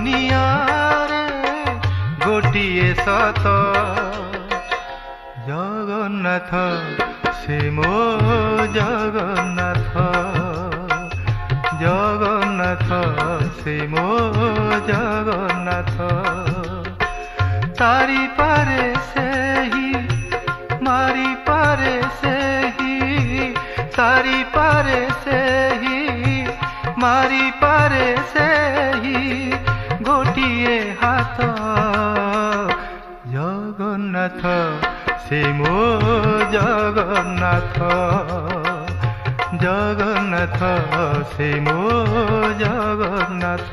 दुनियारे गोटिए सत जगन्नाथ से मो जगन्नाथ जगन्नाथ से मो जगन्नाथ तारी पारे से ही मारी पारे से ही तारी पारे से ही मारी पारे से ही गोटिए हाथ जगन्नाथ से मो जगन्नाथ जगन्नाथ से मो जगन्नाथ।